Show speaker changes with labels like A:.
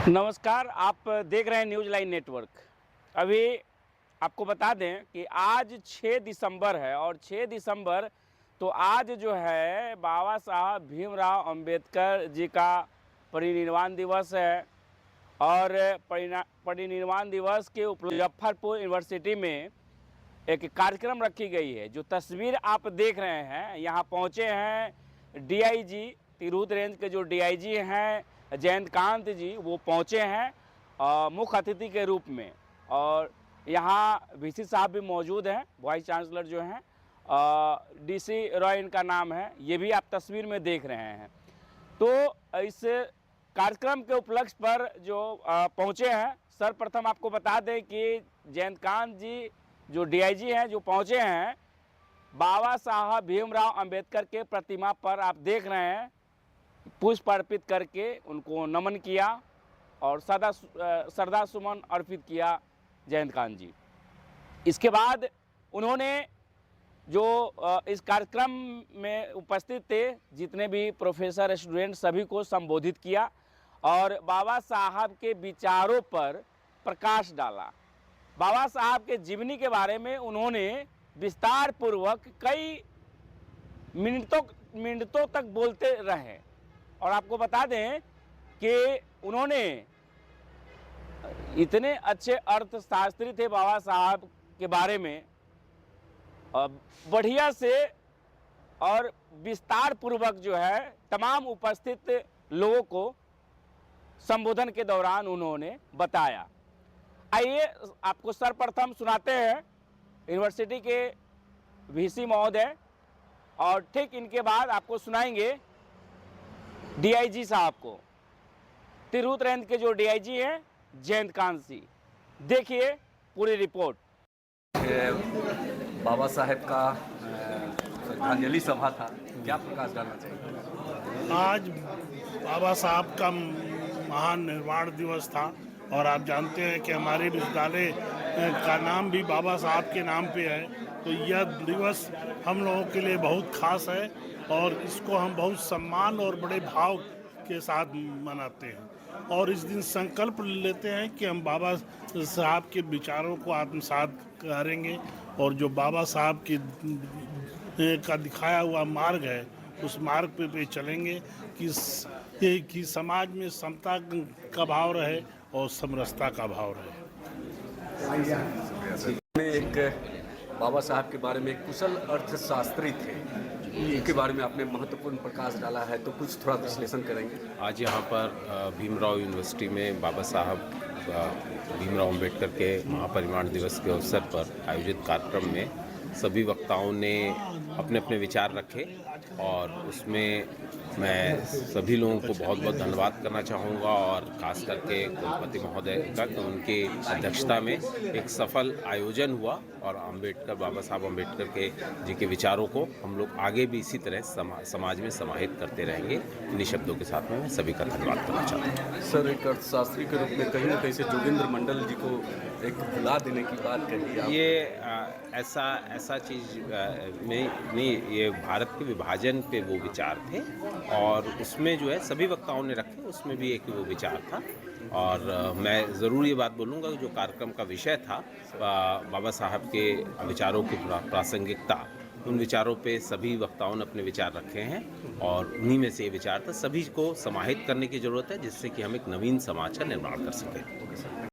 A: नमस्कार, आप देख रहे हैं न्यूज़ लाइन नेटवर्क। अभी आपको बता दें कि आज 6 दिसंबर है और 6 दिसंबर तो आज जो है बाबा साहब भीमराव अंबेडकर जी का परिनिर्वाण दिवस है। और परिनिर्वाण दिवस के मुजफ्फरपुर यूनिवर्सिटी में एक कार्यक्रम रखी गई है। जो तस्वीर आप देख रहे हैं, यहाँ पहुँचे हैं डीआईजी तिरहुत रेंज के जो डीआईजी हैं जयंतकांत जी, वो पहुँचे हैं मुख्य अतिथि के रूप में। और यहाँ वीसी साहब भी मौजूद हैं, वाइस चांसलर जो हैं, डीसी रॉय इनका नाम है, ये भी आप तस्वीर में देख रहे हैं। तो इस कार्यक्रम के उपलक्ष्य पर जो पहुँचे हैं, सर्वप्रथम आपको बता दें कि जयंतकांत जी जो डीआईजी हैं जो पहुँचे हैं, बाबा साहब भीमराव अंबेडकर के प्रतिमा पर आप देख रहे हैं पुष्प अर्पित करके उनको नमन किया और श्रद्धा सुमन अर्पित किया जयंतकांत जी। इसके बाद उन्होंने जो इस कार्यक्रम में उपस्थित थे जितने भी प्रोफेसर स्टूडेंट सभी को संबोधित किया और बाबा साहब के विचारों पर प्रकाश डाला। बाबा साहब के जीवनी के बारे में उन्होंने विस्तार पूर्वक कई मिनटों तक बोलते रहे। और आपको बता दें कि उन्होंने इतने अच्छे अर्थशास्त्री थे बाबा साहब के बारे में, बढ़िया से और विस्तार पूर्वक जो है तमाम उपस्थित लोगों को संबोधन के दौरान उन्होंने बताया। आइए आपको सर्वप्रथम सुनाते हैं यूनिवर्सिटी के वीसी महोदय, और ठीक इनके बाद आपको सुनाएंगे डीआईजी साहब को, तिरहुत रेंज के जो डीआईजी हैं जयंतकांत जी। देखिए पूरी रिपोर्ट।
B: बाबा साहेब का श्रद्धांजलि सभा था, क्या प्रकाश डालना चाहिए?
C: आज बाबा साहब का महान निर्वाण दिवस था और आप जानते हैं कि हमारे विद्यालय का नाम भी बाबा साहब के नाम पे है, तो यह दिवस हम लोगों के लिए बहुत खास है और इसको हम बहुत सम्मान और बड़े भाव के साथ मनाते हैं। और इस दिन संकल्प लेते हैं कि हम बाबा साहब के विचारों को आत्मसात करेंगे और जो बाबा साहब का दिखाया हुआ मार्ग है उस मार्ग पे चलेंगे कि समाज में समता का भाव रहे और समरसता का भाव रहे।
B: एक बाबा साहब के बारे में एक कुशल अर्थशास्त्री थे, इनके बारे में आपने महत्वपूर्ण प्रकाश डाला है, तो कुछ थोड़ा विश्लेषण करेंगे।
D: आज यहाँ पर भीमराव यूनिवर्सिटी में बाबा साहब भीमराव अंबेडकर के महापरिनिर्वाण दिवस के अवसर पर आयोजित कार्यक्रम में सभी वक्ताओं ने अपने अपने विचार रखे और उसमें मैं सभी लोगों को बहुत बहुत धन्यवाद करना चाहूँगा और ख़ास करके कुलपति महोदय का, तो उनकी अध्यक्षता में एक सफल आयोजन हुआ और बाबा साहब अंबेडकर के जी के विचारों को हम लोग आगे भी इसी तरह समाज में समाहित करते रहेंगे। इन्हीं शब्दों के साथ में मैं सभी का धन्यवाद करना चाहता हूँ।
B: सर, एक अर्थशास्त्री के रूप में कहीं ना कहीं से जोगेंद्र मंडल जी को एक भुला देने की बात कही,
D: ये ऐसा चीज़ नहीं, ये भारत के विभाजन पे वो विचार थे और उसमें जो है सभी वक्ताओं ने रखे, उसमें भी एक वो विचार था। और मैं ज़रूर ये बात बोलूँगा कि जो कार्यक्रम का विषय था बाबा साहब के विचारों की प्रासंगिकता, उन विचारों पे सभी वक्ताओं ने अपने विचार रखे हैं और उन्हीं में से ये विचार था सभी को समाहित करने की ज़रूरत है जिससे कि हम एक नवीन समाज का निर्माण कर सकें।